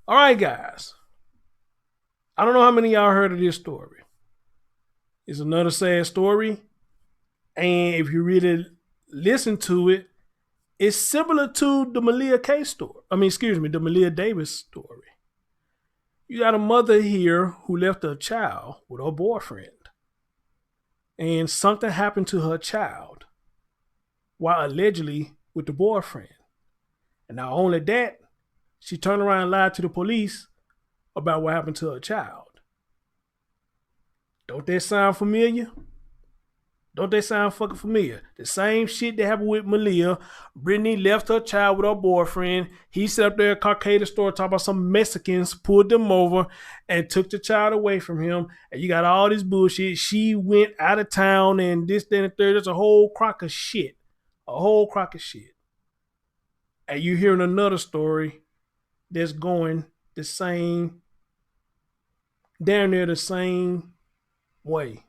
All right, guys. I don't know how many of y'all heard of this story. It's another sad story. And if you really listen to it, it's similar to the Malia K story. The Malia Davis story. You got a mother here who left her child with her boyfriend. And something happened to her child while allegedly with the boyfriend. And not only that, she turned around and lied to the police about what happened to her child. Don't that sound familiar? Don't they sound fucking familiar? The same shit that happened with Malia. Brittany left her child with her boyfriend. He set up there at a Caucasian store talking about some Mexicans, pulled them over, and took the child away from him. And you got all this bullshit. She went out of town and this, that, and the third. There's a whole crock of shit. A whole crock of shit. And you're hearing another story that's going the same, down there the same way.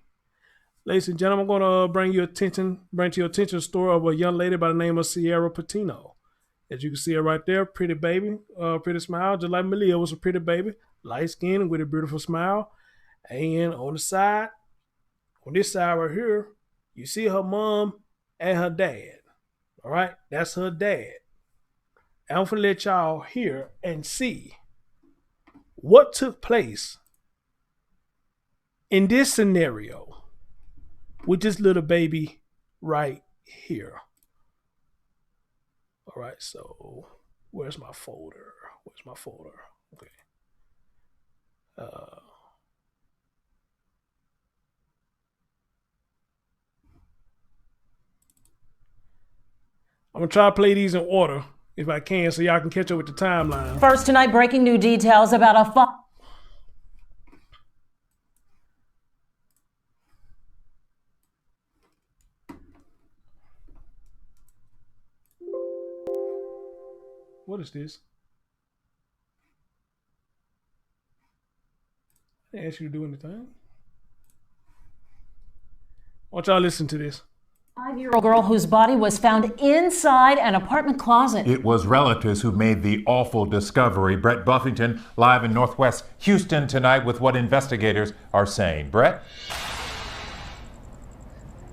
Ladies and gentlemen, I'm going to bring to your attention the story of a young lady by the name of Sierra Patino. As you can see her right there, pretty baby, pretty smile, just like Malia was a pretty baby, light skin with a beautiful smile. And on the side, on this side right here, you see her mom and her dad. All right, that's her dad. And I'm going to let y'all hear and see what took place in this scenario with this little baby right here. All right, so where's my folder? Okay. I'm going to try to play these in order if I can so y'all can catch up with the timeline. First tonight, breaking new details about a What is this? I didn't ask you to do anything. I want y'all to listen to this. 5-year-old girl whose body was found inside an apartment closet. It was relatives who made the awful discovery. Brett Buffington live in Northwest Houston tonight with what investigators are saying. Brett?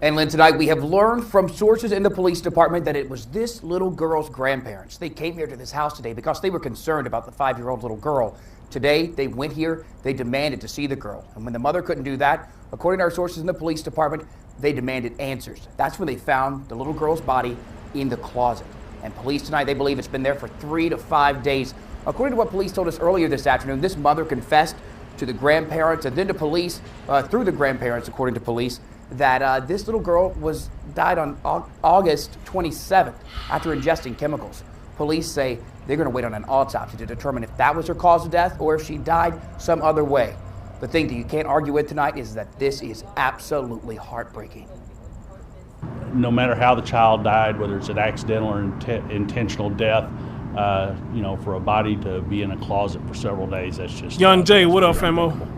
And Lynn, tonight we have learned from sources in the police department that it was this little girl's grandparents. They came here to this house today because they were concerned about the 5-year-old little girl. Today, they went here, they demanded to see the girl. And when the mother couldn't do that, according to our sources in the police department, they demanded answers. That's when they found the little girl's body in the closet. And police tonight, they believe it's been there for 3 to 5 days. According to what police told us earlier this afternoon, this mother confessed to the grandparents and then to police, through the grandparents, according to police, that this little girl died on August 27th after ingesting chemicals. Police say they're going to wait on an autopsy to determine if that was her cause of death or if she died some other way. The thing that you can't argue with tonight is that this is absolutely heartbreaking. No matter how the child died, whether it's an accidental or intentional death, for a body to be in a closet for several days, that's just... Young Jay, what up, famo?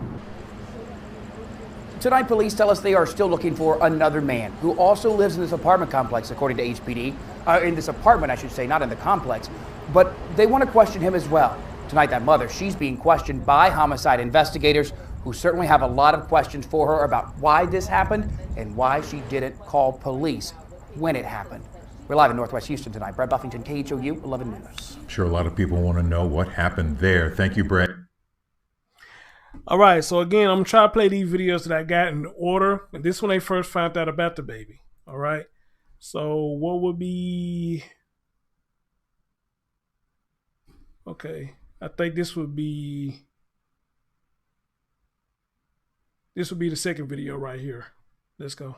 Tonight, police tell us they are still looking for another man who also lives in this apartment complex, according to HPD. In this apartment, I should say, not in the complex. But they want to question him as well. Tonight, that mother, she's being questioned by homicide investigators who certainly have a lot of questions for her about why this happened and why she didn't call police when it happened. We're live in Northwest Houston tonight. Brett Buffington, KHOU 11 News. I'm sure a lot of people want to know what happened there. Thank you, Brett. All right, so again, I'm trying to play these videos that I got in order. And this one they first found out about the baby. All right. So what would be... Okay. I think this would be the second video right here. Let's go.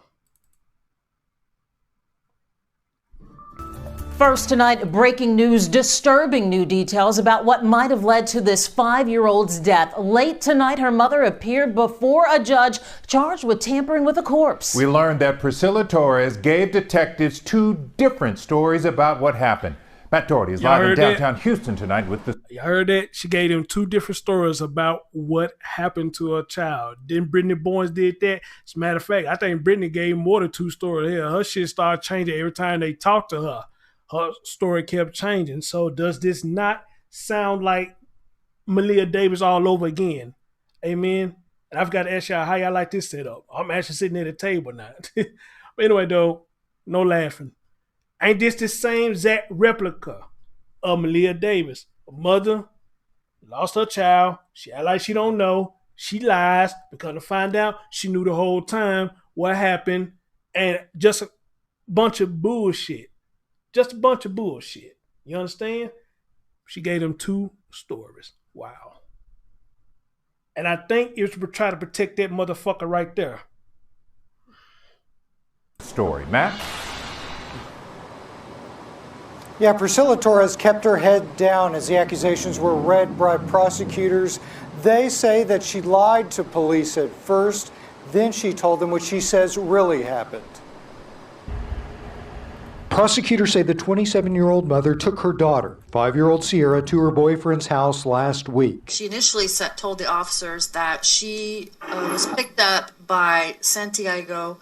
First tonight, breaking news, disturbing new details about what might have led to this 5-year-old's death. Late tonight, her mother appeared before a judge charged with tampering with a corpse. We learned that Priscilla Torres gave detectives 2 different stories about what happened. Matt Doherty is live in downtown Houston tonight with the... You heard that? She gave them 2 different stories about what happened to her child. Then Brittany Boynes did that. As a matter of fact, I think Brittany gave more than 2 stories here. Her shit started changing every time they talked to her. Her story kept changing. So does this not sound like Malia Davis all over again. Amen. And I forgot to ask y'all how y'all like this setup. I'm actually sitting at the table now. But anyway, though, no laughing. Ain't this the same exact replica of Malia Davis? A mother lost her child. She act like she don't know. She lies because to find out she knew the whole time what happened, and just a bunch of bullshit. Just a bunch of bullshit. You understand? She gave them 2 stories. Wow. And I think it was to try to protect that motherfucker right there. Story. Matt? Yeah, Priscilla Torres kept her head down as the accusations were read by prosecutors. They say that she lied to police at first, then she told them what she says really happened. Prosecutors say the 27-year-old mother took her daughter, 5-year-old Sierra, to her boyfriend's house last week. She initially told the officers that she was picked up by Santiago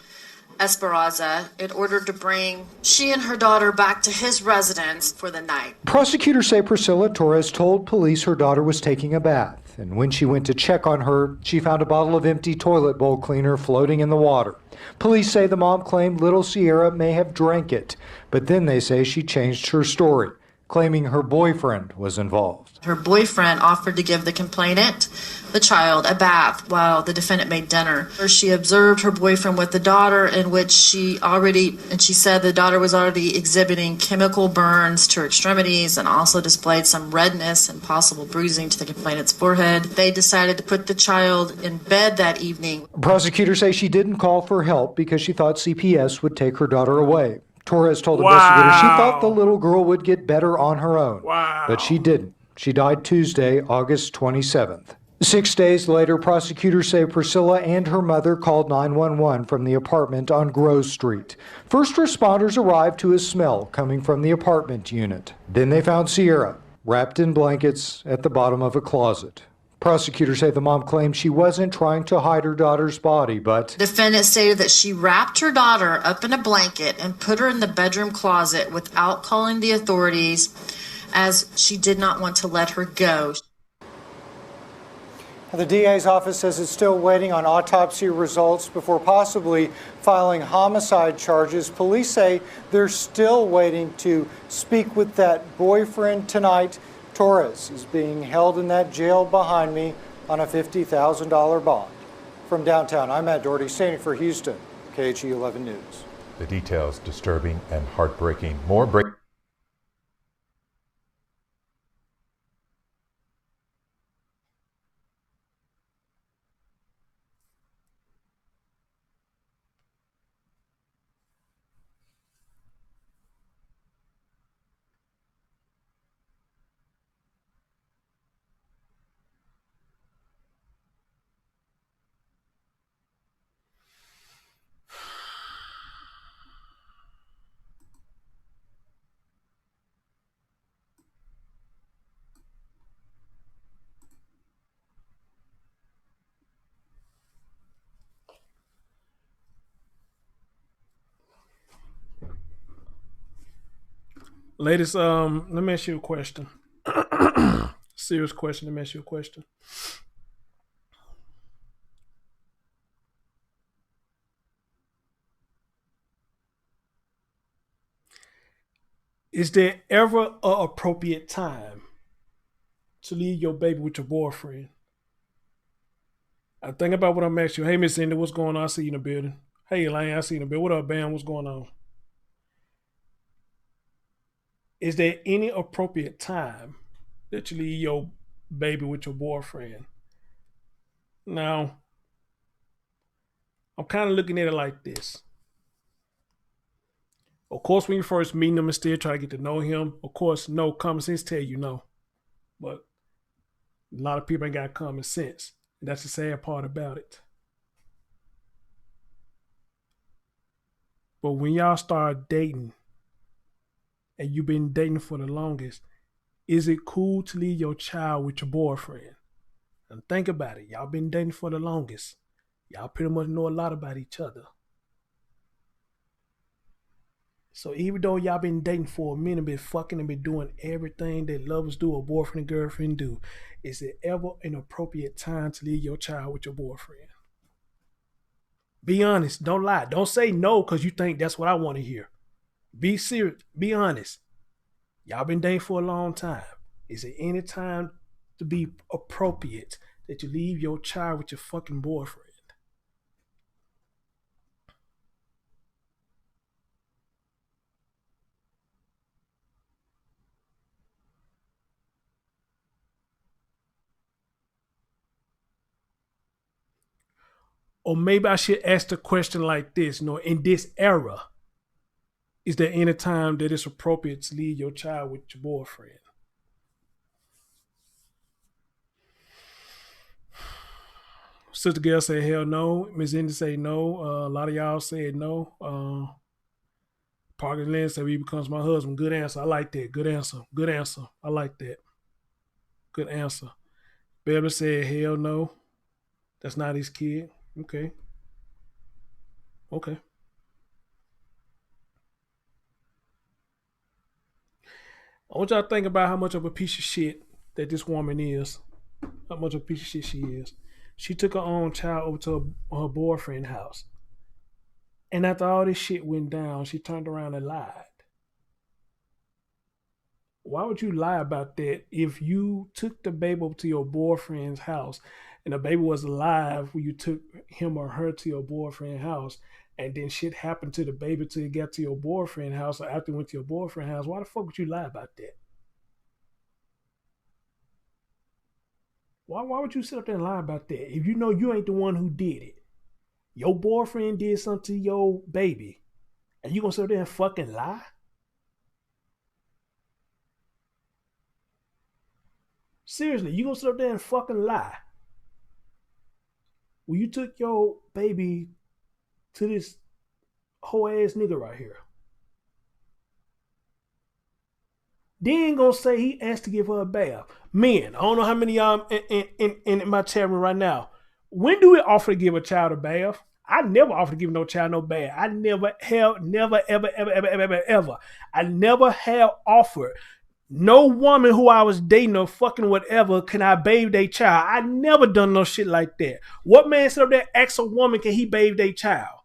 Esperanza in order to bring she and her daughter back to his residence for the night. Prosecutors say Priscilla Torres told police her daughter was taking a bath, and when she went to check on her, she found a bottle of empty toilet bowl cleaner floating in the water. Police say the mom claimed little Sierra may have drank it, but then they say she changed her story, claiming her boyfriend was involved. Her boyfriend offered to give the complainant, the child, a bath while the defendant made dinner. She observed her boyfriend with the daughter, in which she said the daughter was already exhibiting chemical burns to her extremities and also displayed some redness and possible bruising to the complainant's forehead. They decided to put the child in bed that evening. Prosecutors say she didn't call for help because she thought CPS would take her daughter away. Torres told investigators she thought the little girl would get better on her own, but she didn't. She died Tuesday, August 27th. 6 days later, prosecutors say Priscilla and her mother called 911 from the apartment on Grove Street. First responders arrived to a smell coming from the apartment unit. Then they found Sierra wrapped in blankets at the bottom of a closet. Prosecutors say the mom claimed she wasn't trying to hide her daughter's body, but... Defendant stated that she wrapped her daughter up in a blanket and put her in the bedroom closet without calling the authorities, as she did not want to let her go. The DA's office says it's still waiting on autopsy results before possibly filing homicide charges. Police say they're still waiting to speak with that boyfriend tonight. Torres is being held in that jail behind me on a $50,000 bond. From downtown, I'm Matt Doherty, standing for Houston, KHE 11 News. The details disturbing and heartbreaking. More break. Ladies, let me ask you a question. Serious question. Let me ask you a question. Is there ever an appropriate time to leave your baby with your boyfriend? I think about what I'm asking you. Hey, Miss Cindy, what's going on? I see you in the building. Hey, Elaine, I see you in the building. What up, Bam? What's going on? Is there any appropriate time that you leave your baby with your boyfriend? Now, I'm kind of looking at it like this. Of course, when you first meet him and still try to get to know him, of course, no, common sense tell you no. But a lot of people ain't got common sense. And that's the sad part about it. But when y'all start dating, and you've been dating for the longest, is it cool to leave your child with your boyfriend? And think about it. Y'all been dating for the longest. Y'all pretty much know a lot about each other. So even though y'all been dating for a minute, been fucking and been doing everything that lovers do or boyfriend and girlfriend do, is it ever an appropriate time to leave your child with your boyfriend? Be honest. Don't lie. Don't say no because you think that's what I want to hear. Be serious. Be honest. Y'all been dating for a long time. Is it any time to be appropriate that you leave your child with your fucking boyfriend? Or maybe I should ask the question like this, in this era, is there any time that it's appropriate to leave your child with your boyfriend? Sister Girl said, hell no. Miss Indy say no. A lot of y'all said no. Parker Lynn said, he becomes my husband. Good answer. I like that. Good answer. Good answer. I like that. Good answer. Beverly said, hell no. That's not his kid. Okay. Okay. I want y'all to think about how much of a piece of shit that this woman is. How much of a piece of shit she is. She took her own child over to her boyfriend's house. And after all this shit went down, she turned around and lied. Why would you lie about that if you took the baby over to your boyfriend's house and the baby was alive when you took him or her to your boyfriend's house, and then shit happened to the baby till you got to your boyfriend's house or after you went to your boyfriend's house? Why the fuck would you lie about that? Why would you sit up there and lie about that if you know you ain't the one who did it? Your boyfriend did something to your baby, and you gonna sit up there and fucking lie? Seriously, you gonna sit up there and fucking lie? Well, you took your baby to this whole ass nigga right here. Then gonna say he asked to give her a bath. Men, I don't know how many of y'all in my chat room right now. When do we offer to give a child a bath? I never offer to give no child no bath. I never have, never, ever. I never have offered no woman who I was dating or fucking whatever, can I bathe their child? I never done no shit like that. What man sit up there asks a woman, can he bathe their child?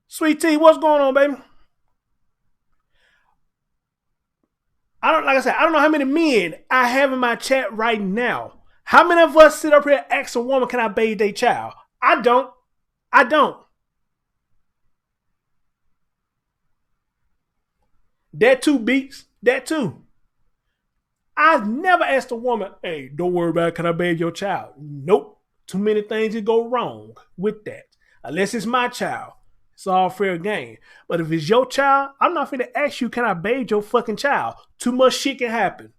Sweet Tea, what's going on, baby? I don't know how many men I have in my chat right now. How many of us sit up here and ask a woman, can I bathe their child? I don't. That too, Beats. That too. I've never asked a woman, hey, don't worry about it, can I bathe your child? Nope. Too many things that go wrong with that. Unless it's my child. It's all fair game. But if it's your child, I'm not finna ask you, can I bathe your fucking child? Too much shit can happen.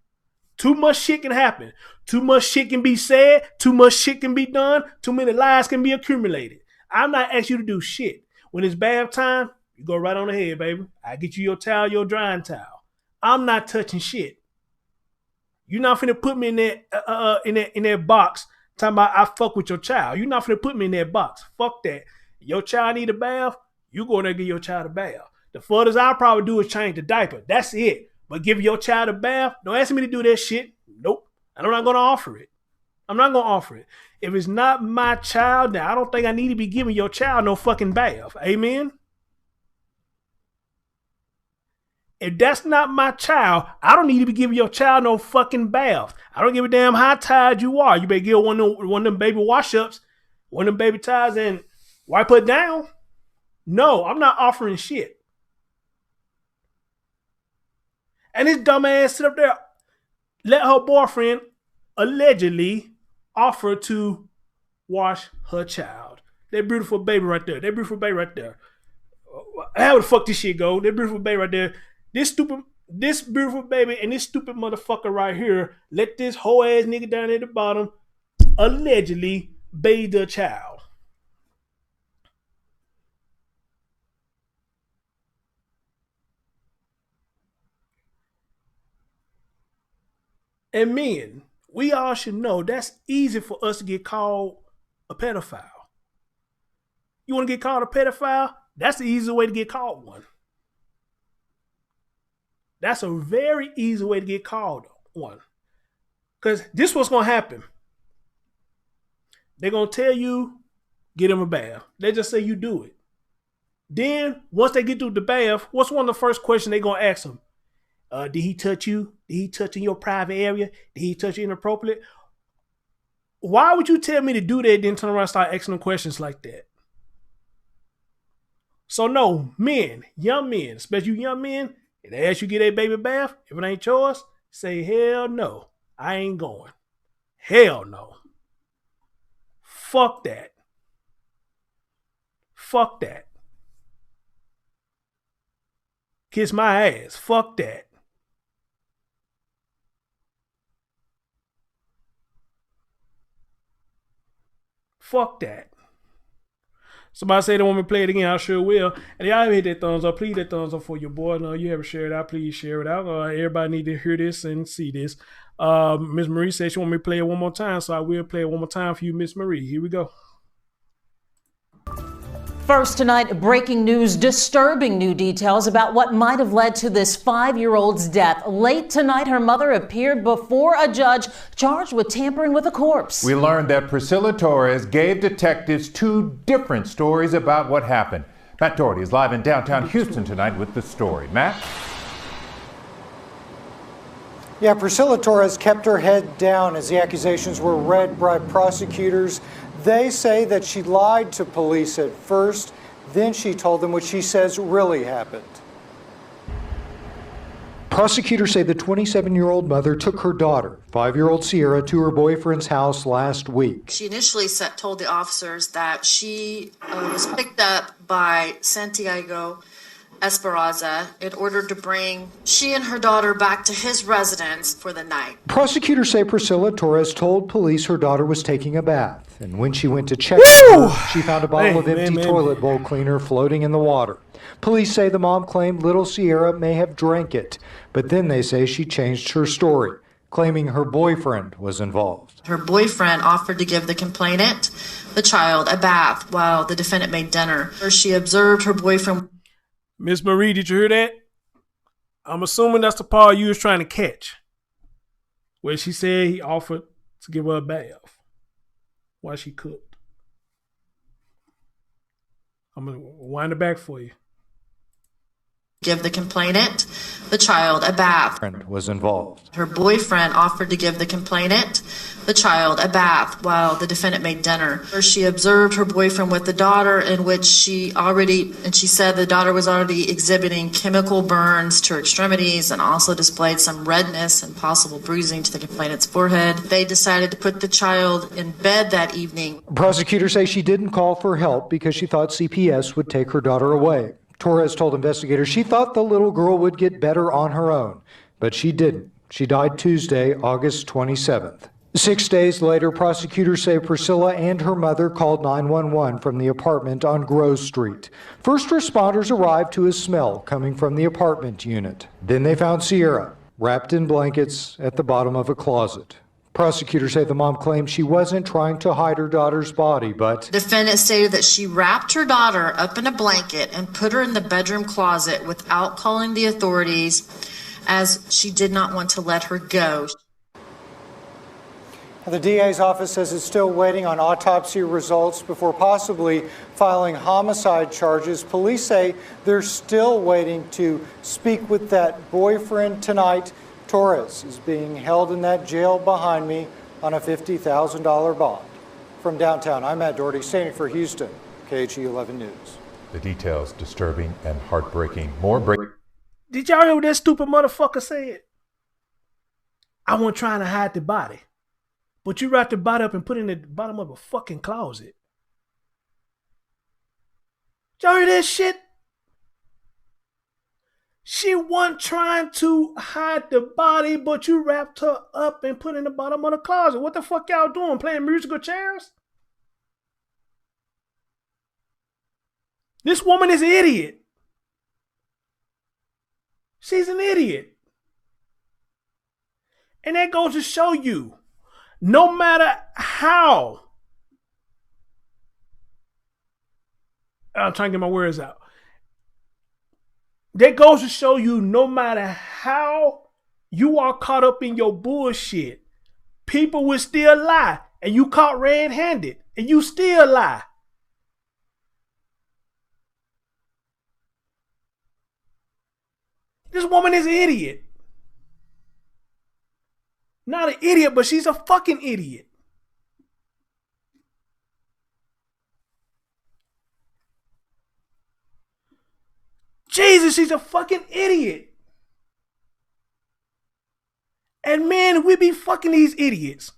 Too much shit can happen. Too much shit can be said. Too much shit can be done. Too many lies can be accumulated. I'm not asking you to do shit. When it's bath time, you go right on ahead, baby. I get you your towel, your drying towel. I'm not touching shit. You're not finna put me in that box talking about I fuck with your child. You're not finna put me in that box. Fuck that. Your child need a bath, you go in there and give your child a bath. The furthest I'll probably do is change the diaper. That's it. But give your child a bath, don't ask me to do that shit. Nope. And I'm not going to offer it. I'm not going to offer it. If it's not my child, then I don't think I need to be giving your child no fucking bath. Amen? If that's not my child, I don't need to be giving your child no fucking bath. I don't give a damn how tired you are. You better give one of them baby wash-ups, one of them baby towels, and wipe her down. No, I'm not offering shit. And this dumbass sit up there, let her boyfriend allegedly offer to wash her child. That beautiful baby right there. How the fuck this shit go? That beautiful baby right there. This beautiful baby and this stupid motherfucker right here let this whole ass nigga down at the bottom allegedly bathe the child. And men, we all should know that's easy for us to get called a pedophile. You want to get called a pedophile? That's the easy way to get called one. That's a very easy way to get called one. Because this is what's going to happen. They're going to tell you, get him a bath. They just say you do it. Then, once they get through the bath, what's one of the first questions they're going to ask them? Did he touch you? Did he touch in your private area? Did he touch you inappropriate? Why would you tell me to do that, then turn around and start asking them questions like that? So no, men, young men, especially you young men, if they ask you to get a baby bath, if it ain't yours, say, hell no, I ain't going. Hell no. Fuck that. Fuck that. Kiss my ass. Fuck that. Fuck that. Somebody say they want me to play it again. I sure will. And y'all hit that thumbs up. Please hit that thumbs up for your boy. No, you ever share it out? Please share it out. Everybody need to hear this and see this. Miss Marie said she want me to play it one more time, so I will play it one more time for you, Miss Marie. Here we go. First tonight, breaking news, disturbing new details about what might have led to this 5-year-old's death. Late tonight, her mother appeared before a judge charged with tampering with a corpse. We learned that Priscilla Torres gave detectives 2 different stories about what happened. Matt Doherty is live in downtown Houston tonight with the story. Matt? Yeah, Priscilla Torres kept her head down as the accusations were read by prosecutors. They say that she lied to police at first, then she told them what she says really happened. Prosecutors say the 27-year-old mother took her daughter, 5-year-old Sierra, to her boyfriend's house last week. She initially told the officers that she was picked up by Santiago Esperanza in order to bring she and her daughter back to his residence for the night. Prosecutors say Priscilla Torres told police her daughter was taking a bath, and when she went to check her, she found a bottle of empty toilet bowl cleaner floating in the water. Police say the mom claimed little Sierra may have drank it, but then they say she changed her story, claiming her boyfriend was involved. Her boyfriend offered to give the complainant, the child, a bath while the defendant made dinner. She observed her boyfriend. Miss Marie, did you hear that? I'm assuming that's the part you was trying to catch, where she said he offered to give her a bath while she cooked. I'm going to wind it back for you. Give the complainant, the child, a bath. Was involved. Her boyfriend offered to give the complainant, the child, a bath while the defendant made dinner. She observed her boyfriend with the daughter, in which she said the daughter was already exhibiting chemical burns to her extremities and also displayed some redness and possible bruising to the complainant's forehead. They decided to put the child in bed that evening. Prosecutors say she didn't call for help because she thought CPS would take her daughter away. Torres told investigators she thought the little girl would get better on her own, but she didn't. She died Tuesday, August 27th. 6 days later, prosecutors say Priscilla and her mother called 911 from the apartment on Grove Street. First responders arrived to a smell coming from the apartment unit. Then they found Sierra wrapped in blankets at the bottom of a closet. Prosecutors say the mom claimed she wasn't trying to hide her daughter's body, but... Defendant stated that she wrapped her daughter up in a blanket and put her in the bedroom closet without calling the authorities, as she did not want to let her go. The DA's office says it's still waiting on autopsy results before possibly filing homicide charges. Police say they're still waiting to speak with that boyfriend tonight. Torres is being held in that jail behind me on a $50,000 bond. From downtown, I'm Matt Doherty, standing for Houston, KHE 11 News. The details disturbing and heartbreaking. More break. Did y'all hear what that stupid motherfucker said? I wasn't trying to hide the body, but you wrapped the body up and put it in the bottom of a fucking closet. Did y'all hear that shit? She wasn't trying to hide the body, but you wrapped her up and put in the bottom of the closet. What the fuck y'all doing? Playing musical chairs? This woman is an idiot. She's an idiot. And that goes to show you, no matter how I'm trying to get my words out. That goes to show you, no matter how you are caught up in your bullshit, people will still lie. And you caught red-handed, and you still lie. This woman is an idiot. Not an idiot, but she's a fucking idiot. Jesus, she's a fucking idiot. And man, we be fucking these idiots.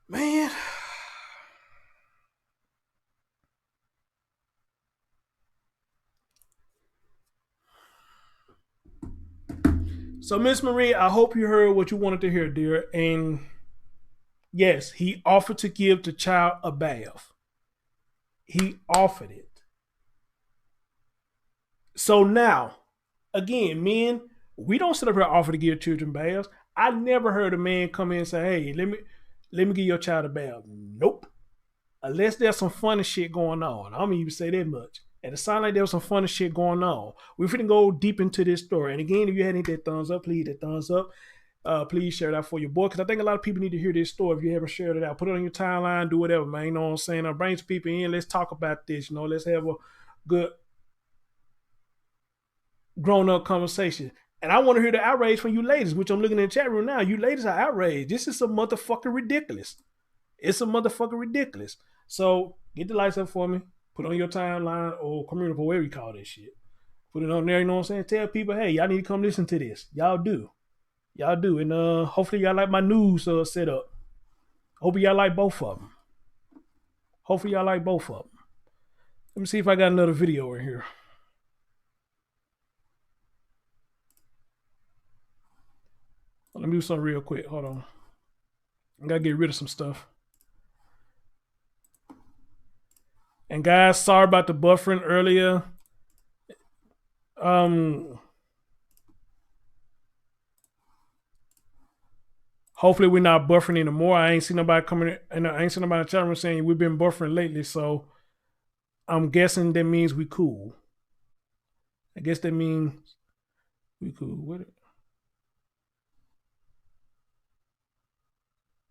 Man. So, Miss Marie, I hope you heard what you wanted to hear, dear. And yes, he offered to give the child a bath. He offered it. So now, again, men, we don't sit up here and offer to give children baths. I never heard a man come in and say, hey, let me give your child a bath. Nope. Unless there's some funny shit going on. I'm gonna even say that much. And it sounded like there was some funny shit going on. We're finna go deep into this story. And again, if you hadn't hit that thumbs up, please hit that thumbs up. Please share it out for your boy, because I think a lot of people need to hear this story. If you haven't shared it out, put it on your timeline, do whatever, man. You know what I'm saying? I'll bring some people in. Let's talk about this. You know, let's have a good grown-up conversation. And I want to hear the outrage from you ladies, which I'm looking in the chat room now. You ladies are outraged. This is some motherfucking ridiculous. It's a motherfucking ridiculous. So get the lights up for me. Put it on your timeline or community, whatever you call that shit. Put it on there, you know what I'm saying? Tell people, hey, y'all need to come listen to this. Y'all do. Y'all do. And hopefully y'all like my news setup. Hope y'all like both of them. Hopefully y'all like both of them. Let me see if I got another video in here. Let me do something real quick. Hold on. I gotta get rid of some stuff. And guys, sorry about the buffering earlier. Hopefully we're not buffering anymore. I ain't seen nobody coming in. I ain't seen nobody in the chat room saying we've been buffering lately. So I'm guessing that means we cool. I guess that means we cool with it.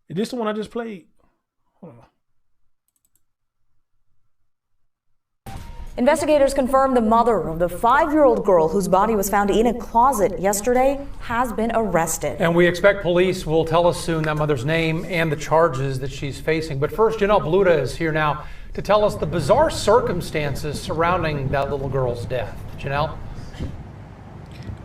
Is this the one I just played? Hold on. Investigators confirmed the mother of the 5-year-old girl whose body was found in a closet yesterday has been arrested. And we expect police will tell us soon that mother's name and the charges that she's facing. But first, Janelle Bluta is here now to tell us the bizarre circumstances surrounding that little girl's death. Janelle?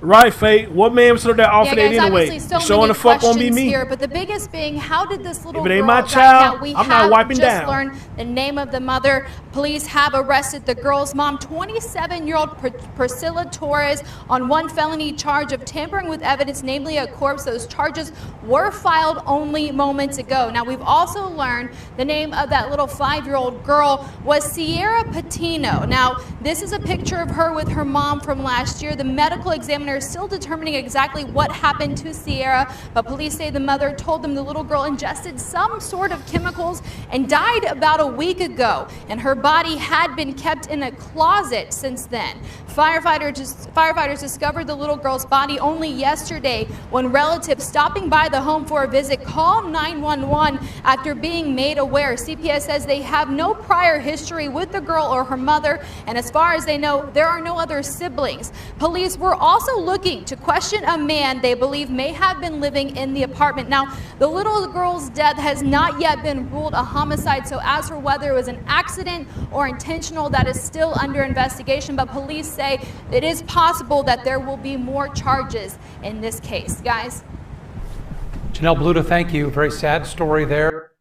Right, Faye. What man was there offered it anyway? Showing the fuck won't be me. Here, but the biggest being, how did this little girl? If it ain't my child, I'm not wiping down. We have just learned the name of the mother. Police have arrested the girl's mom, 27-year-old Priscilla Torres, on one felony charge of tampering with evidence, namely a corpse. Those charges were filed only moments ago. Now, we've also learned the name of that little 5-year-old girl was Sierra Patino. Now, this is a picture of her with her mom from last year. The medical examiner is still determining exactly what happened to Sierra, but police say the mother told them the little girl ingested some sort of chemicals and died about a week ago, and her body had been kept in a closet since then. Firefighters discovered the little girl's body only yesterday when relatives stopping by the home for a visit called 911 after being made aware. CPS says they have no prior history with the girl or her mother, and as far as they know, there are no other siblings. Police were also looking to question a man they believe may have been living in the apartment. Now, the little girl's death has not yet been ruled a homicide, so as for whether it was an accident or intentional, that is still under investigation, but police say it is possible that there will be more charges in this case. Guys? Janelle Bluta, thank you. Very sad story there.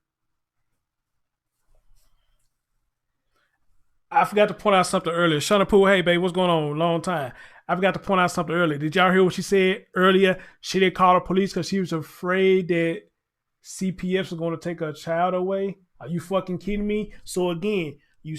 I forgot to point out something earlier. Shauna Poole, hey, babe, what's going on? Long time. I forgot to point out something earlier. Did y'all hear what she said earlier? She didn't call the police because she was afraid that CPS was going to take her child away. Are you fucking kidding me? So again, you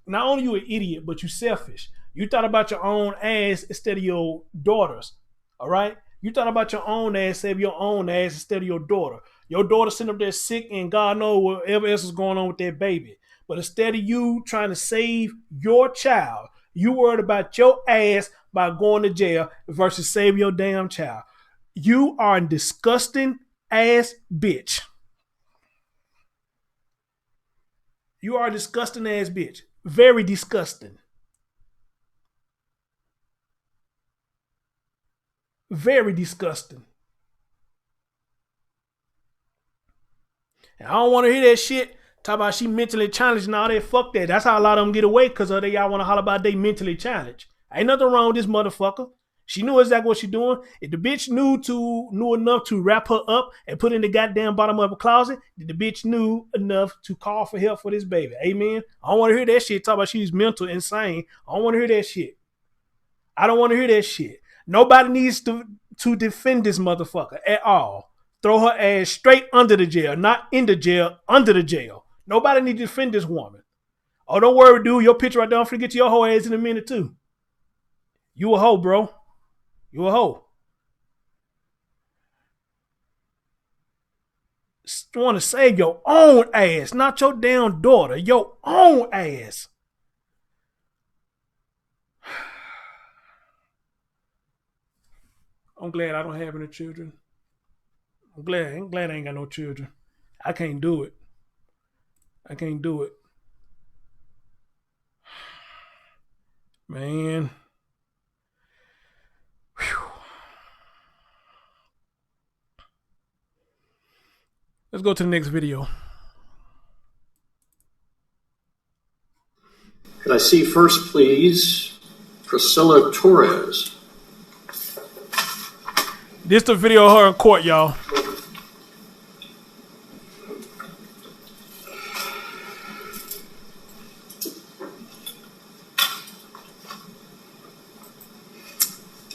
not only you an idiot, but you selfish. You thought about your own ass instead of your daughter's. All right? You thought about your own ass instead of your own ass instead of your daughter. Your daughter sitting up there sick and God knows whatever else is going on with that baby. But instead of you trying to save your child, you worried about your ass by going to jail versus save your damn child. You are a disgusting ass bitch. You are a disgusting ass bitch. Very disgusting. Very disgusting. And I don't want to hear that shit. Talk about she mentally challenged and all that. Fuck that. That's how a lot of them get away because they y'all want to holler about they mentally challenged. Ain't nothing wrong with this motherfucker. She knew exactly what she doing. If the bitch knew enough to wrap her up and put in the goddamn bottom of a closet, the bitch knew enough to call for help for this baby. Amen. I don't want to hear that shit. Talk about she's mental insane. I don't want to hear that shit. I don't want to hear that shit. Nobody needs to defend this motherfucker at all. Throw her ass straight under the jail, not in the jail, under the jail. Nobody needs to defend this woman. Oh, don't worry, dude. Your picture right there. Don't forget your whole ass in a minute too. You a hoe, bro. You a hoe. You want to save your own ass, not your damn daughter. Your own ass. I'm glad I don't have any children. I'm glad I ain't got no children. I can't do it. I can't do it. Man. Whew. Let's go to the next video. Could I see first, please, Priscilla Torres? This the video of her in court, y'all.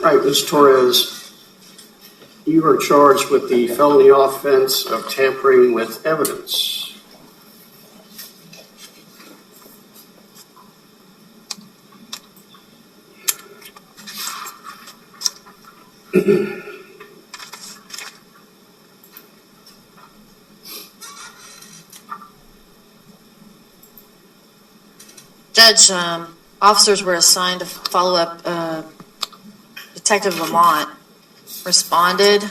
All right, Ms. Torres, you are charged with the felony offense of tampering with evidence. Judge, officers were assigned to follow up. Detective Lamont responded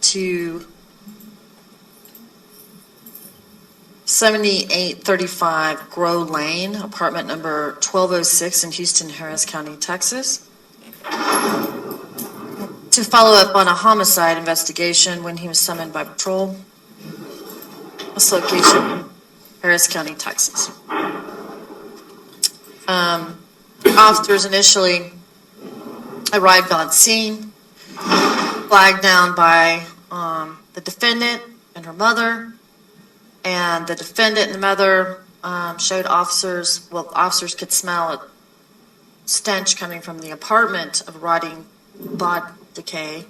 to 7835 Grow Lane, apartment number 1206 in Houston, Harris County, Texas, to follow up on a homicide investigation when he was summoned by patrol. This location, Harris County, Texas. Officers initially arrived on scene, flagged down by the defendant and her mother, and the defendant and the mother showed officers, well, officers could smell a stench coming from the apartment of rotting body decay.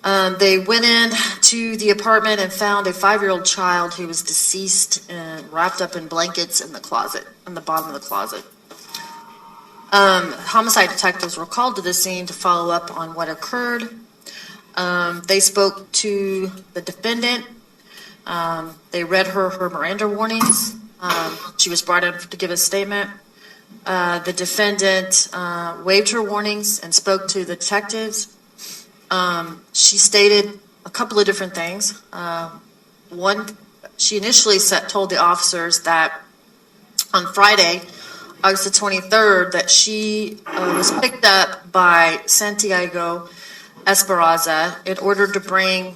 They went in to the apartment and found a 5-year-old child who was deceased and wrapped up in blankets in the closet, in the bottom of the closet. Homicide detectives were called to the scene to follow up on what occurred. They spoke to the defendant. They read her Miranda warnings. She was brought in to give a statement. The defendant waived her warnings and spoke to the detectives. She stated a couple of different things. One, she initially told the officers that on Friday, August the 23rd, that she was picked up by Santiago Esperanza in order to bring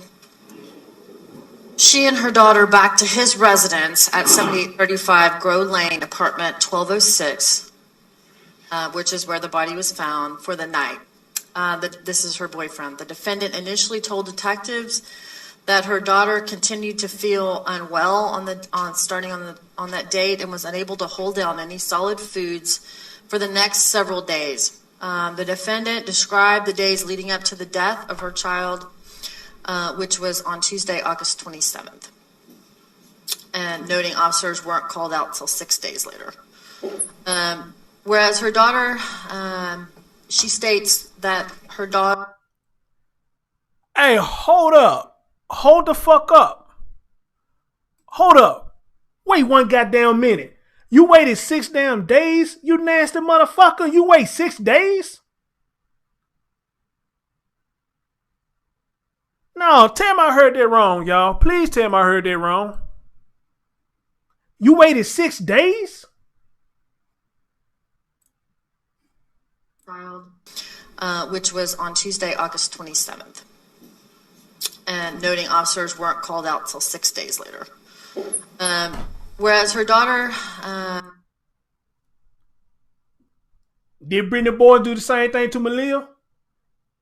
she and her daughter back to his residence at 7835 Grow Lane, apartment 1206, which is where the body was found, for the night. This is her boyfriend. The defendant initially told detectives that her daughter continued to feel unwell on that date and was unable to hold down any solid foods for the next several days. The defendant described the days leading up to the death of her child, which was on Tuesday, August 27th, and noting officers weren't called out till 6 days later. Whereas her daughter, she states that her daughter... Hey, hold up. Hold the fuck up. Hold up. Wait one goddamn minute. You waited 6 damn days, you nasty motherfucker? You wait 6 days? No, tell me I heard that wrong, y'all. Please tell me I heard that wrong. You waited 6 days? Which was on Tuesday, August 27th. And noting officers weren't called out till 6 days later. Whereas her daughter... Did Brittany Boys do the same thing to Malia?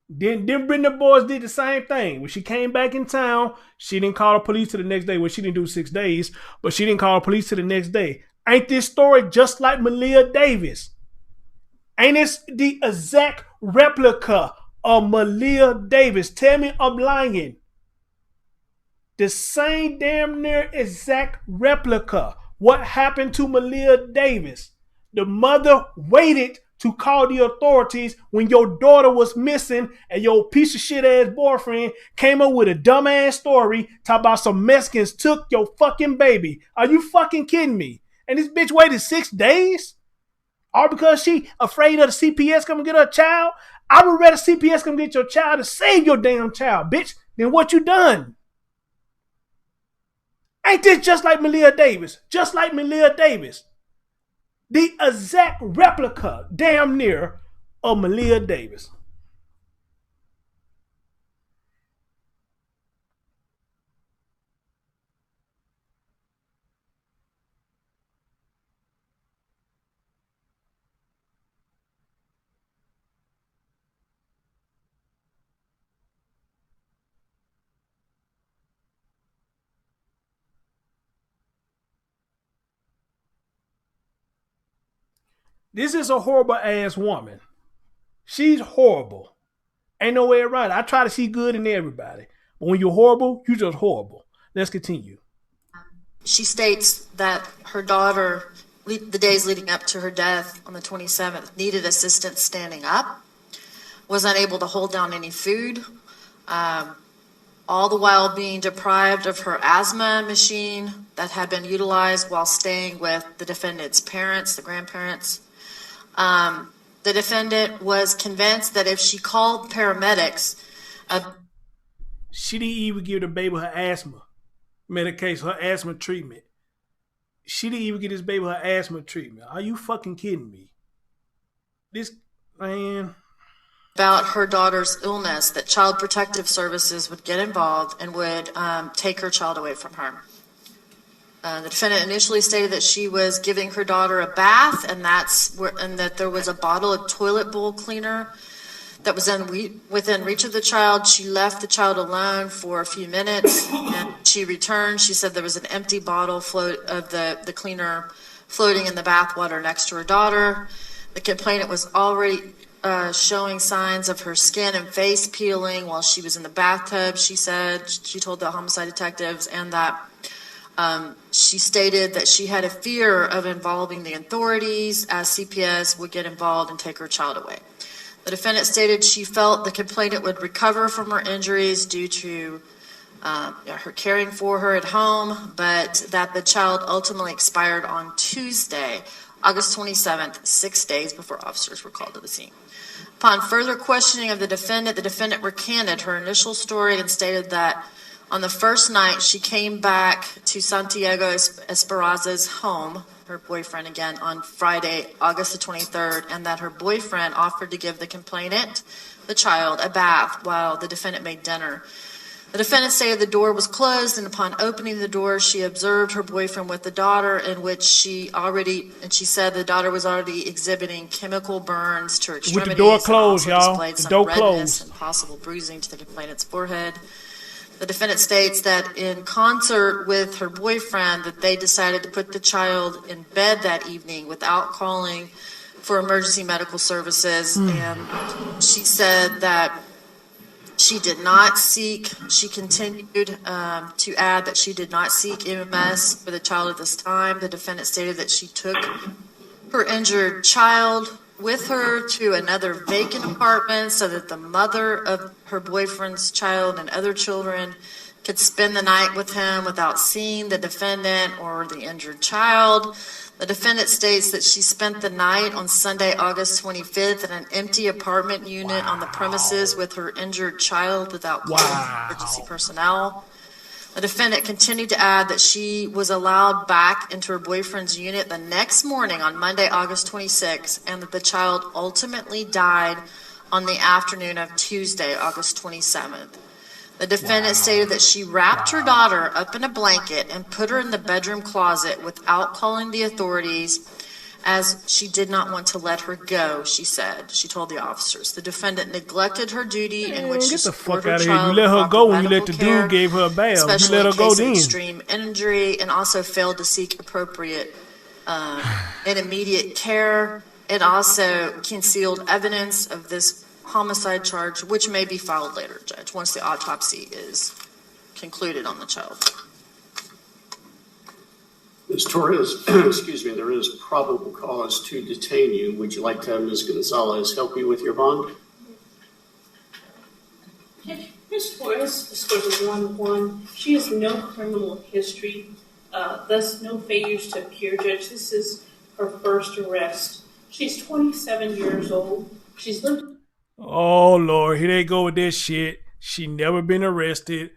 Then Brittany Boys did the same thing. When she came back in town, she didn't call the police to the next day. Well, she didn't do 6 days, but she didn't call the police to the next day. Ain't this story just like Malia Davis? Ain't this the exact replica of Malia Davis? Tell me I'm lying. The same damn near exact replica. What happened to Malia Davis? The mother waited to call the authorities when your daughter was missing and your piece of shit ass boyfriend came up with a dumbass story talking about some Mexicans took your fucking baby. Are you fucking kidding me? And this bitch waited 6 days? All because she afraid of the CPS coming get her child? I would rather CPS come get your child to save your damn child, bitch, than what you done. Ain't this just like Malia Davis? Just like Malia Davis. The exact replica, damn near, of Malia Davis. This is a horrible ass woman. She's horrible. Ain't no way around it. I try to see good in everybody. But when you're horrible, you're just horrible. Let's continue. She states that her daughter, the days leading up to her death on the 27th, needed assistance standing up, was unable to hold down any food, all the while being deprived of her asthma machine that had been utilized while staying with the defendant's parents, the grandparents. The defendant was convinced that if she called paramedics, she didn't even give the baby her asthma medication, her asthma treatment. She didn't even give this baby her asthma treatment. Are you fucking kidding me? This man. About her daughter's illness, that Child Protective Services would get involved and would take her child away from her. The defendant initially stated that she was giving her daughter a bath, and that there was a bottle of toilet bowl cleaner that was within reach of the child. She left the child alone for a few minutes, and she returned. She said there was an empty bottle of the cleaner floating in the bathwater next to her daughter. The complainant was already showing signs of her skin and face peeling while she was in the bathtub, she said. She told the homicide detectives, and that she stated that she had a fear of involving the authorities as CPS would get involved and take her child away. The defendant stated she felt the complainant would recover from her injuries due to her caring for her at home, but that the child ultimately expired on Tuesday, August 27th, 6 days before officers were called to the scene. Upon further questioning of the defendant recanted her initial story and stated that on the first night, she came back to Santiago Esperanza's home, her boyfriend again, on Friday, August the 23rd, and that her boyfriend offered to give the complainant, the child, a bath while the defendant made dinner. The defendant stated the door was closed, and upon opening the door, she observed her boyfriend with the daughter, in which she said the daughter was already exhibiting chemical burns to her extremities. With the door closed, y'all. The door closed. And possible bruising to the complainant's forehead. The defendant states that in concert with her boyfriend that they decided to put the child in bed that evening without calling for emergency medical services. And she said that she continued to add that she did not seek EMS for the child at this time. The defendant stated that she took her injured child with her to another vacant apartment so that the mother of her boyfriend's child and other children could spend the night with him without seeing the defendant or the injured child. The defendant states that she spent the night on Sunday, August 25th, in an empty apartment unit on the premises with her injured child without calling emergency personnel. The defendant continued to add that she was allowed back into her boyfriend's unit the next morning on Monday, August 26th, and that the child ultimately died on the afternoon of Tuesday, August 27th. The defendant stated that she wrapped her daughter up in a blanket and put her in the bedroom closet without calling the authorities, as she did not want to let her go, she said. She told the officers. The defendant neglected her duty in which she supported her child. You let her go when you let the dude gave her a bail. You let her go then. Extreme injury, and also failed to seek appropriate and immediate care. It also concealed evidence of this homicide charge, which may be filed later, Judge, once the autopsy is concluded on the child. Ms. Torres, excuse me, there is probable cause to detain you. Would you like to have Ms. Gonzalez help you with your bond? Ms. Torres discloses 1-1. She has no criminal history, thus no failures to appear, Judge. This is her first arrest. She's 27 years old. She's lived. Oh, Lord, here they go with this shit. She never been arrested.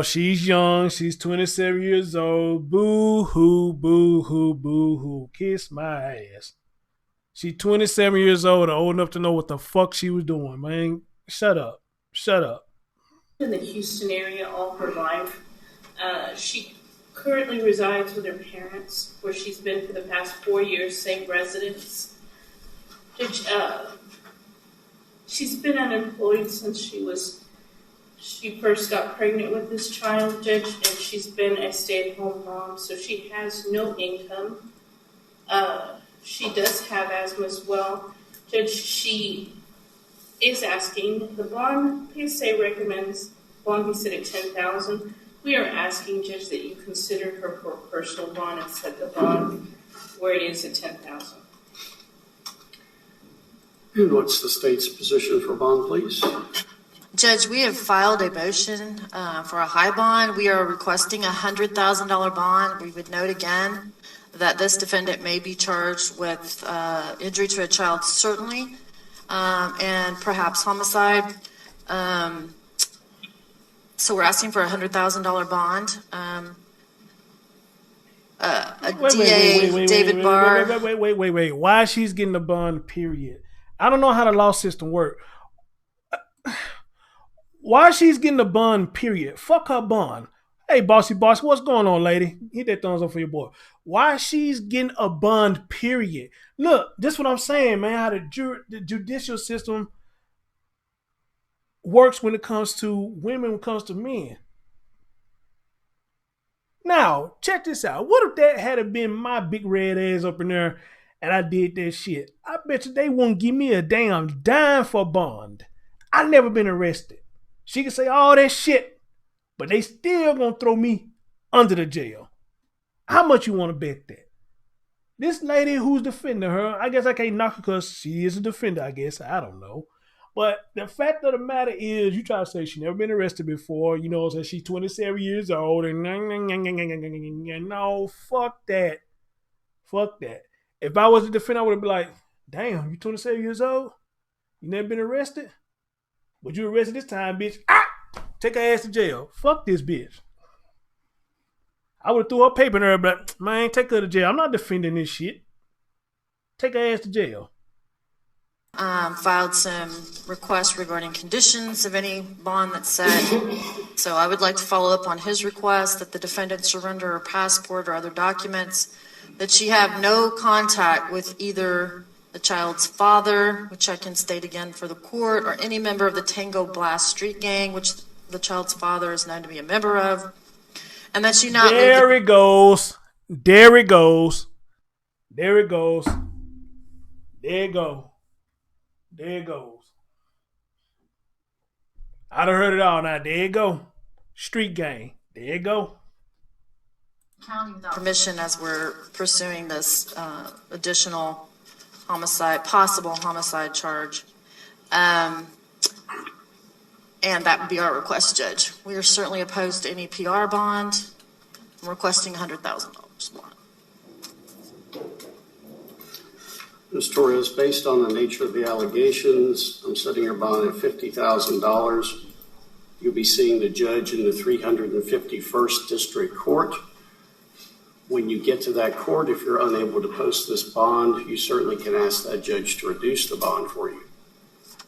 She's young. She's 27 years old. Boo-hoo, boo-hoo, boo-hoo. Kiss my ass. She's 27 years old and old enough to know what the fuck she was doing, man. Shut up. Shut up. In the Houston area all her life. She currently resides with her parents, where she's been for the past 4 years, same residence. She's been unemployed since she first got pregnant with this child, Judge, and she's been a stay-at-home mom, so she has no income. She does have asthma as well. Judge, she is asking, the bond PSA recommends bond be set at $10,000. We are asking, Judge, that you consider her for a personal bond and set the bond where it is at $10,000. And what's the state's position for bond, please? Judge, we have filed a motion for a high bond. We are requesting a $100,000 bond. We would note again that this defendant may be charged with injury to a child, certainly, and perhaps homicide. So we're asking for a $100,000 bond. David Barr. Wait. Why she's getting the bond, period? I don't know how the law system works. Why she's getting the bond, period? Fuck her bond. Hey, bossy boss, what's going on, lady? Hit that thumbs up for your boy. Why she's getting a bond, period? Look, this is what I'm saying, man, how the judicial system works when it comes to women, when it comes to men. Now, check this out. What if that had been my big red ass up in there and I did that shit? I bet you they won't give me a damn dime for bond. I never been arrested. She can say all that shit, but they still gonna throw me under the jail. How much you want to bet that? This lady who's defending her, I guess I can't knock her because she is a defender, I guess. I don't know. But the fact of the matter is, you try to say she never been arrested before, you know, so she's 27 years old, and no, fuck that. Fuck that. If I was a defender, I would have been like, damn, you 27 years old? You never been arrested? But you arrested this time, bitch. Take her ass to jail. Fuck this bitch. I would have threw her paper in her, but man, take her to jail. I'm not defending this shit. Take her ass to jail. Filed some requests regarding conditions of any bond that's set. So I would like to follow up on his request that the defendant surrender her passport or other documents, that she have no contact with either the child's father, which I can state again for the court, or any member of the Tango Blast Street Gang, which the child's father is known to be a member of, and that she not. There it goes. There it goes. There it goes. There it goes. There it goes. I done heard it all now. There you go. Street gang. There you go. Permission as we're pursuing this additional possible homicide charge. And that would be our request, Judge. We are certainly opposed to any PR bond. I'm requesting $100,000 more. Ms. Torres, based on the nature of the allegations, I'm setting your bond at $50,000. You'll be seeing the judge in the 351st District Court. When you get to that court, if you're unable to post this bond, you certainly can ask that judge to reduce the bond for you.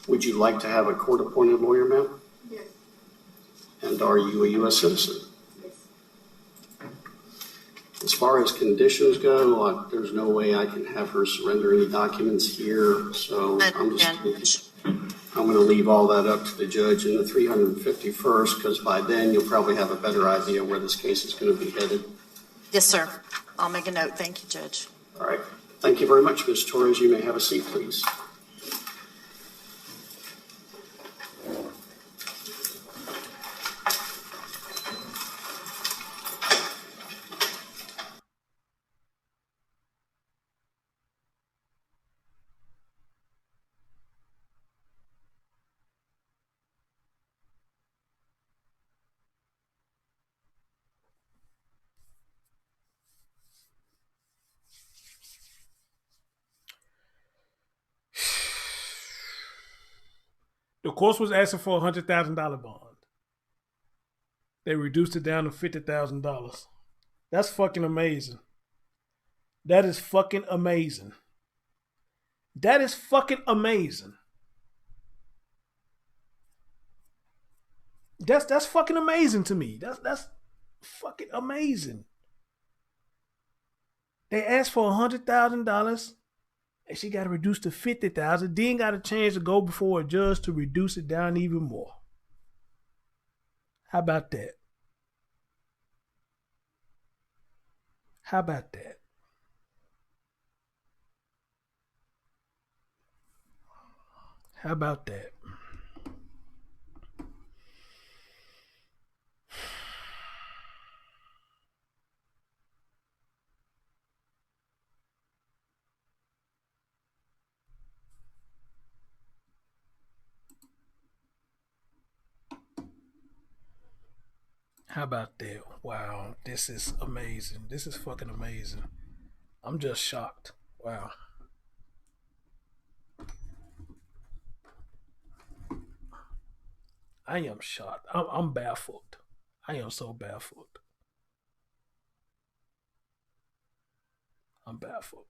Would you like to have a court-appointed lawyer, ma'am? Yes. And are you a U.S. citizen? Yes. As far as conditions go, there's no way I can have her surrender any documents here, so I'm going to leave all that up to the judge in the 351st, because by then you'll probably have a better idea where this case is going to be headed. Yes, sir. I'll make a note. Thank you, Judge. All right. Thank you very much, Ms. Torres. You may have a seat, please. The court was asking for a $100,000 bond. They reduced it down to $50,000. That's fucking amazing. That is fucking amazing. That is fucking amazing. That's fucking amazing to me. That's fucking amazing. They asked for $100,000. And she got to reduce to $50,000. Then got a chance to go before a judge to reduce it down even more. How about that? How about that? How about that? How about that? Wow, this is amazing. This is fucking amazing. I'm just shocked. Wow. I am shocked. I'm baffled. I am so baffled. I'm baffled.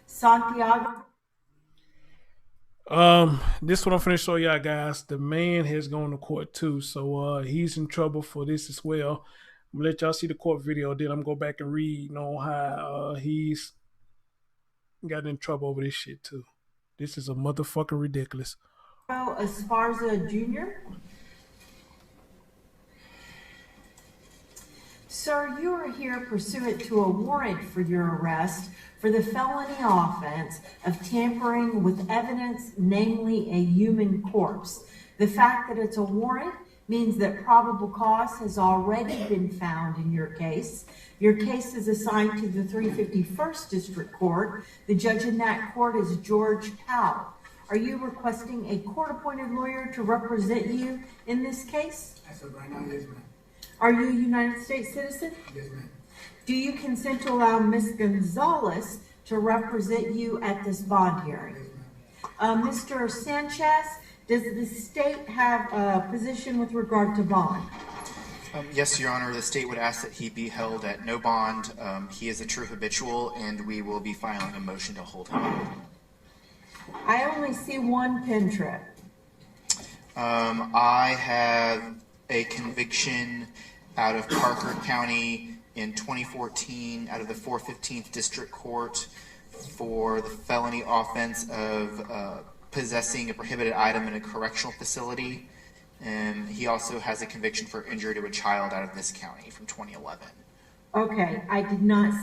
Santiago. This is what I'm finna show y'all guys. The man has gone to court too, so he's in trouble for this as well. I'm gonna let y'all see the court video, then I'm gonna go back and read how he's got in trouble over this shit too. This is a motherfucking ridiculous. Esparza Jr. Sir, you are here pursuant to a warrant for your arrest for the felony offense of tampering with evidence, namely a human corpse. The fact that it's a warrant means that probable cause has already been found in your case. Your case is assigned to the 351st District Court. The judge in that court is George Powell. Are you requesting a court-appointed lawyer to represent you in this case? As of right now, yes, ma'am. Are you a United States citizen? Yes, ma'am. Do you consent to allow Ms. Gonzalez to represent you at this bond hearing? Mr. Sanchez, does the state have a position with regard to bond? Yes, Your Honor. The state would ask that he be held at no bond. He is a true habitual, and we will be filing a motion to hold him. I only see one pin trip. I have a conviction out of Parker County in 2014 out of the 415th District Court for the felony offense of possessing a prohibited item in a correctional facility. And he also has a conviction for injury to a child out of this county from 2011. Okay, I did not.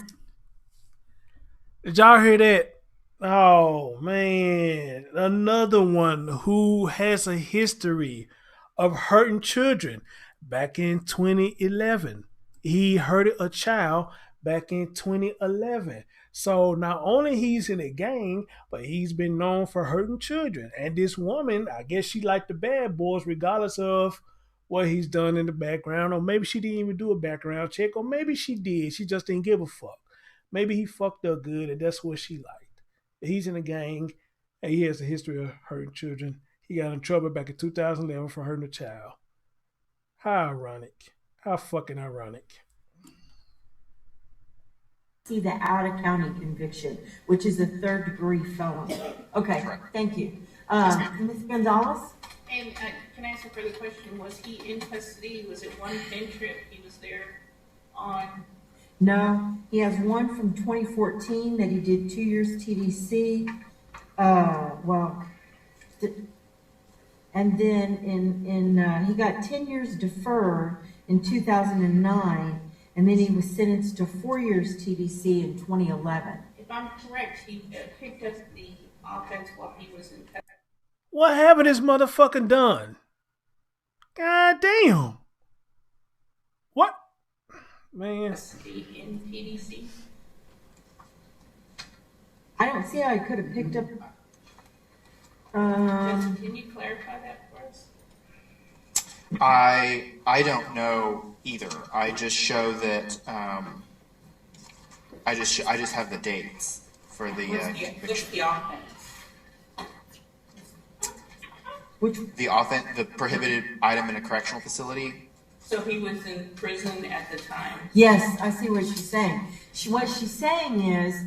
Did y'all hear that? Oh man, another one who has a history of hurting children. Back in 2011, he hurted a child back in 2011. So not only he's in a gang, but he's been known for hurting children. And this woman, I guess she liked the bad boys regardless of what he's done in the background, or maybe she didn't even do a background check, or maybe she did, she just didn't give a fuck. Maybe he fucked up good and that's what she liked. He's in a gang and he has a history of hurting children. He got in trouble back in 2011 for hurting a child. How ironic. How fucking ironic. See the out-of-county conviction, which is a third-degree felony. Okay, thank you. Ms. Gonzalez? And can I ask a further question? Was he in custody? Was it one pen trip he was there on? No, he has one from 2014 that he did 2 years TDC. And then he got 10 years deferred in 2009, and then he was sentenced to 4 years TDC in 2011. If I'm correct, he picked up the offense while he was in custody. What haven't this motherfucking done? God damn. What? Man. In TDC. I don't see how he could have picked up. Can you clarify that for us? I don't know either. I just show that I just have the dates for the What's the offense? The offense, the prohibited item in a correctional facility. So he was in prison at the time. Yes, I see what she's saying. What she's saying is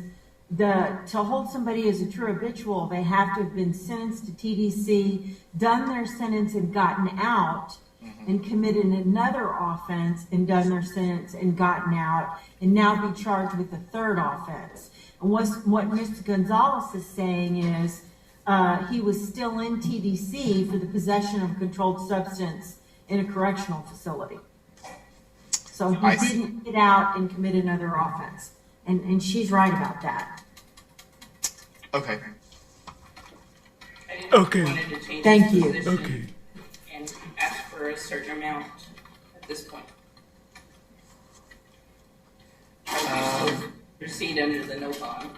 to hold somebody as a true habitual, they have to have been sentenced to TDC, done their sentence and gotten out, and committed another offense and done their sentence and gotten out, and now be charged with a third offense. And what Mr. Gonzalez is saying is he was still in TDC for the possession of a controlled substance in a correctional facility. So he didn't get out and commit another offense. And she's right about that. Okay. Okay. Thank you. Okay. And ask for a certain amount at this point. Proceed under the no bond.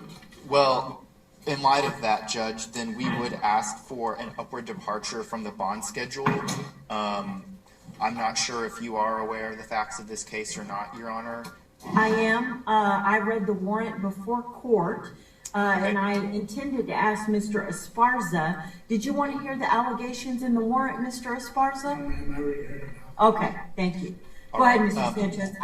Well, in light of that, Judge, then we would ask for an upward departure from the bond schedule. I'm not sure if you are aware of the facts of this case or not, Your Honor. I am. I read the warrant before court, and I intended to ask Mr. Esparza. Did you want to hear the allegations in the warrant, Mr. Esparza? Okay, thank you. Go ahead, Mr. Sanchez.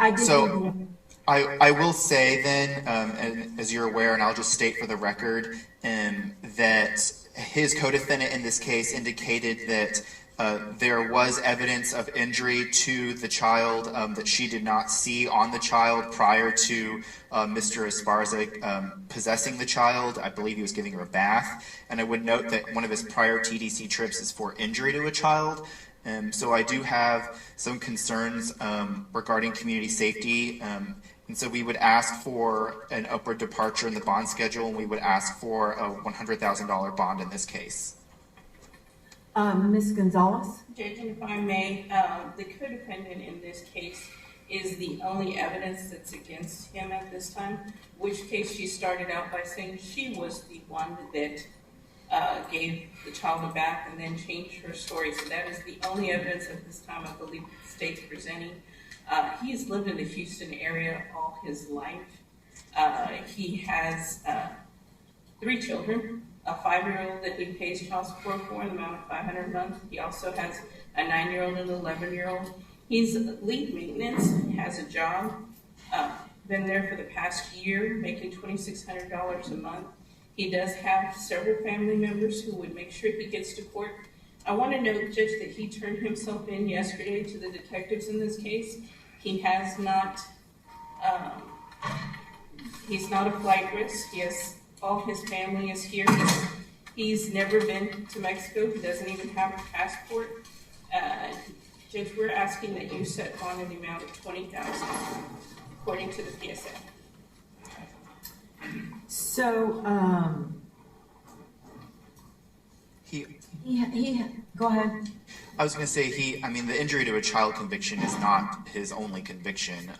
I will say then, and as you're aware, and I'll just state for the record, that his co-defendant in this case indicated that there was evidence of injury to the child that she did not see on the child prior to Mr. Esparza possessing the child. I believe he was giving her a bath. And I would note that one of his prior TDC trips is for injury to a child. So I do have some concerns regarding community safety. And so we would ask for an upward departure in the bond schedule, and we would ask for a $100,000 bond in this case. Ms. Gonzalez? Judge, if I may, the co-defendant in this case is the only evidence that's against him at this time, which case she started out by saying she was the one that gave the child a bath and then changed her story. So that is the only evidence at this time I believe the state's presenting. He's lived in the Houston area all his life. He has 3 children. A 5-year-old that he pays child support for in the amount of $500 a month. He also has a 9-year-old and an 11-year-old. He's lead maintenance, has a job, been there for the past year, making $2,600 a month. He does have several family members who would make sure he gets to court. I want to note, Judge, that he turned himself in yesterday to the detectives in this case. He has not, he's not a flight risk. He has All his family is here. He's never been to Mexico. He doesn't even have a passport. Judge, we're asking that you set bond in the amount of $20,000, according to the PSA. So, go ahead. I was going to say the injury to a child conviction is not his only conviction.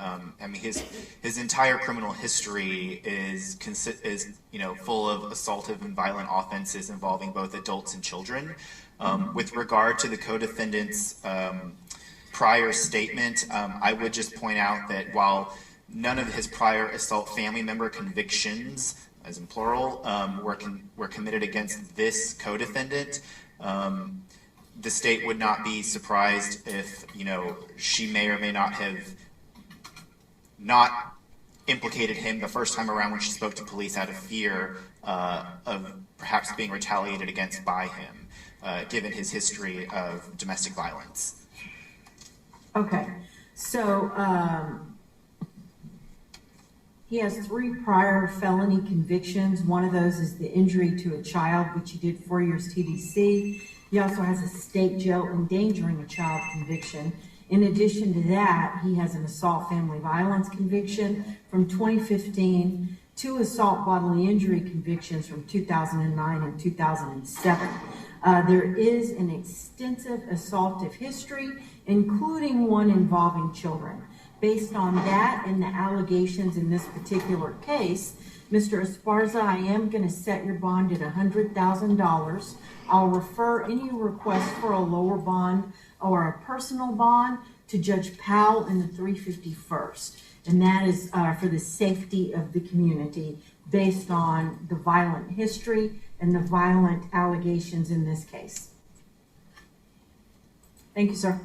His entire criminal history is full of assaultive and violent offenses involving both adults and children. With regard to the co-defendant's prior statement, I would just point out that while none of his prior assault family member convictions, as in plural, were committed against this co-defendant, the state would not be surprised if, she may or may not have not implicated him the first time around when she spoke to police out of fear of perhaps being retaliated against by him, given his history of domestic violence. Okay, so he has 3 prior felony convictions. One of those is the injury to a child, which he did 4 years TDC. He also has a state jail endangering a child conviction. In addition to that, he has an assault family violence conviction from 2015, 2 assault bodily injury convictions from 2009 and 2007. There is an extensive assaultive history, including one involving children. Based on that and the allegations in this particular case, Mr. Esparza, I am going to set your bond at $100,000. I'll refer any request for a lower bond or a personal bond to Judge Powell in the 351st. And that is for the safety of the community based on the violent history and the violent allegations in this case. Thank you, sir.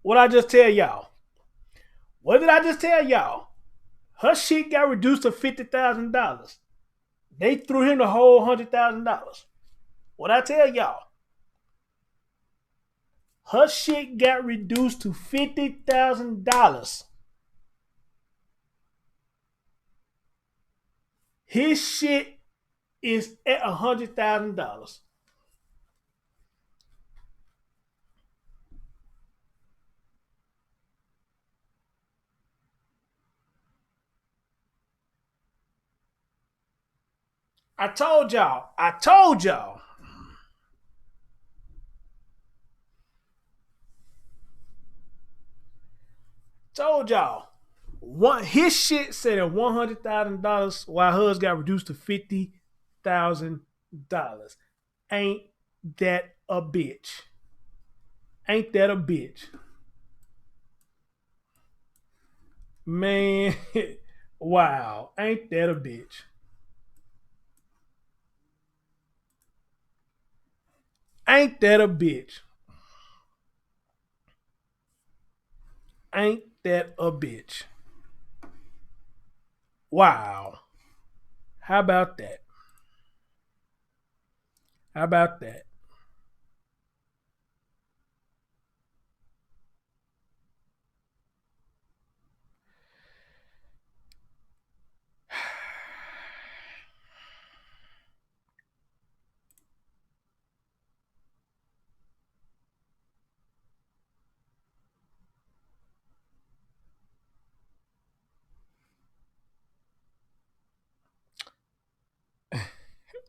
What I just tell y'all? What did I just tell y'all? Her shit got reduced to $50,000. They threw him the whole $100,000. What I tell y'all? Her shit got reduced to $50,000. His shit is at $100,000. I told y'all. His shit said at $100,000 while hers got reduced to $50,000. Ain't that a bitch? Ain't that a bitch? Man, wow. Ain't that a bitch? Ain't that a bitch? Ain't that a bitch? Wow. How about that? How about that?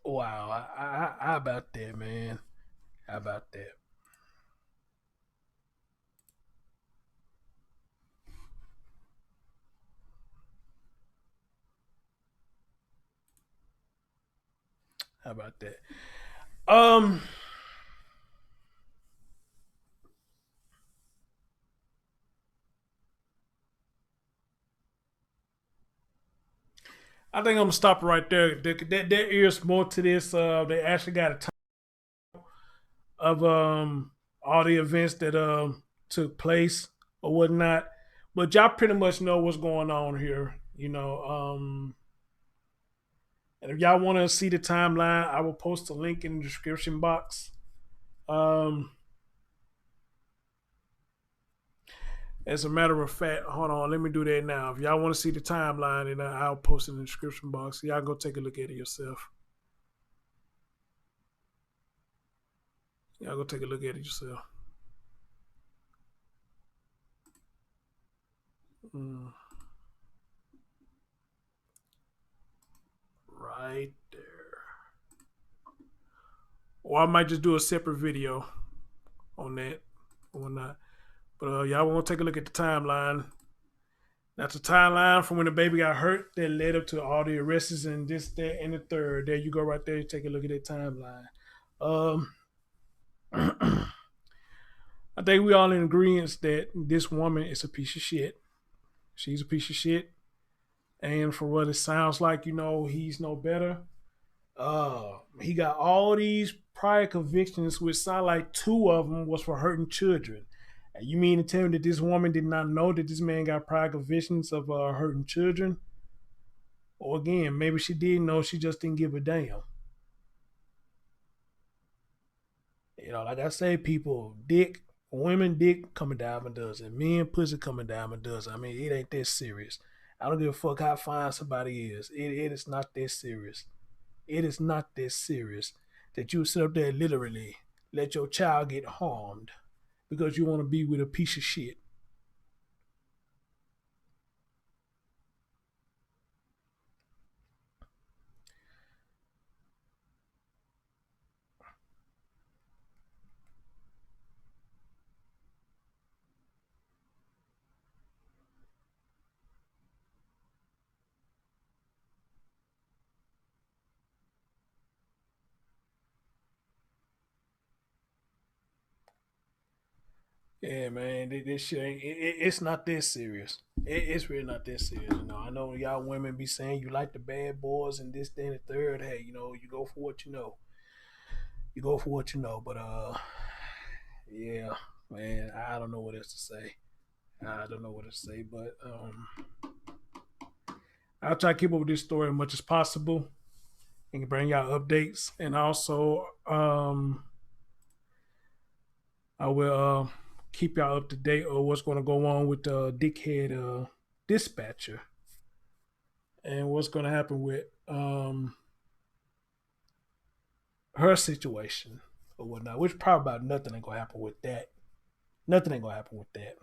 Wow. How about that, man? How about that? How about that? I think I'm gonna stop right there. There is more to this. They actually got a time of all the events that took place or whatnot. But y'all pretty much know what's going on here. You know, and if y'all want to see the timeline, I will post a link in the description box. As a matter of fact, hold on, let me do that now. If y'all want to see the timeline, then I'll post it in the description box. Y'all go take a look at it yourself. Y'all go take a look at it yourself. Right there. Or I might just do a separate video on that or not. But y'all want to take a look at the timeline. That's a timeline from when the baby got hurt that led up to all the arrests and this, that, and the third. There you go right there. Take a look at that timeline. I think we all in agreement that this woman is a piece of shit. She's a piece of shit. And for what it sounds like, you know, he's no better. He got all these prior convictions, which sound like 2 of them was for hurting children. And you mean to tell me that this woman did not know that this man got prior convictions of hurting children? Or again, maybe she did know, she just didn't give a damn. You know, like I say, people, women dick come a dime a dozen. Men pussy come a dime a dozen. I mean, it ain't that serious. I don't give a fuck how fine somebody is. It is not that serious. It is not that serious that you sit up there and literally let your child get harmed because you want to be with a piece of shit. Yeah, man, this shit ain't. It's not that serious. It's really not that serious. You know, I know y'all women be saying you like the bad boys and this, that, and the third. Hey, you know, you go for what you know. You go for what you know. But yeah, man, I don't know what else to say. I don't know what to say, but I'll try to keep up with this story as much as possible and bring y'all updates. And also, I will keep y'all up to date on what's going to go on with the dickhead dispatcher and what's going to happen with her situation or whatnot, which probably about nothing ain't going to happen with that. Nothing ain't going to happen with that.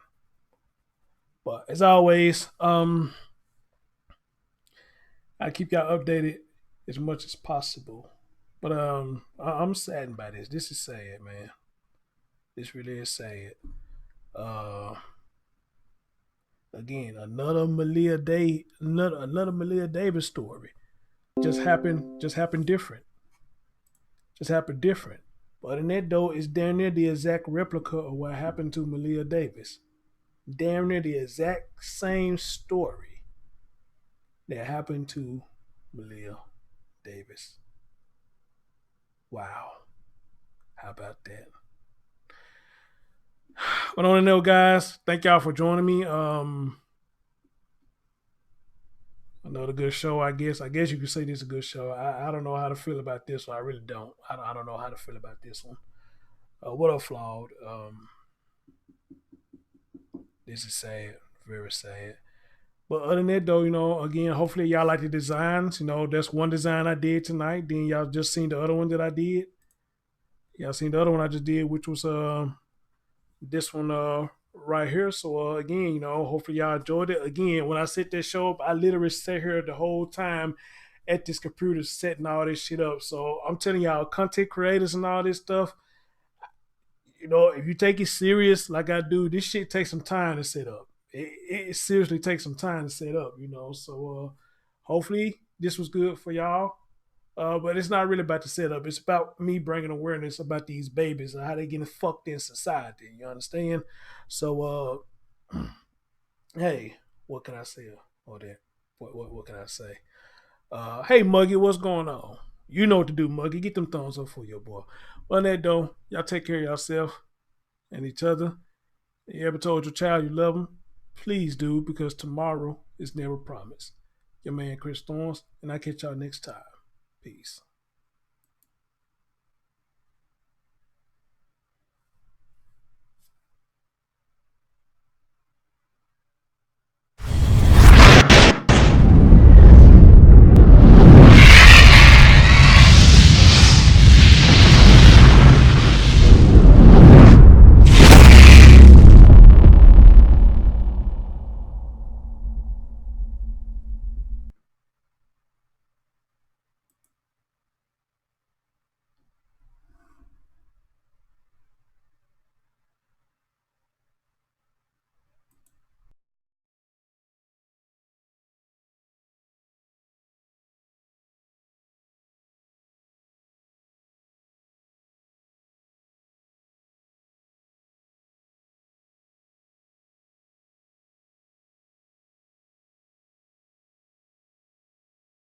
But as always, I keep y'all updated as much as possible. But I'm saddened by this. This is sad, man. This really is sad. Again, another Malia Davis story. Just happened different. Just happened different. But in that though, it's damn near the exact replica of what happened to Malia Davis. Damn near the exact same story that happened to Malia Davis. Wow. How about that? But on the note, guys, thank y'all for joining me. Another good show, I guess. I guess you could say this is a good show. I don't know how to feel about this one. I really don't. I don't know how to feel about this one. What up, Flawed? This is sad. Very sad. But other than that, though, you know, again, hopefully y'all like the designs. You know, that's one design I did tonight. Then y'all just seen the other one that I did. Y'all seen the other one I just did, which was this one right here. So again, you know, hopefully y'all enjoyed it. Again, when I set this show up, I literally sat here the whole time at this computer setting all this shit up. So I'm telling y'all, content creators and all this stuff, you know, if you take it serious like I do, this shit takes some time to set up. It seriously takes some time to set up, you know. So hopefully this was good for y'all. But it's not really about the setup. It's about me bringing awareness about these babies and how they getting fucked in society. You understand? So, hey, what can I say or that? What can I say? Hey, Muggy, what's going on? You know what to do, Muggy. Get them thumbs up for your boy. On that, though, y'all take care of yourself and each other. You ever told your child you love them? Please do, because tomorrow is never promised. Your man Chris Storms, and I'll catch y'all next time. Peace.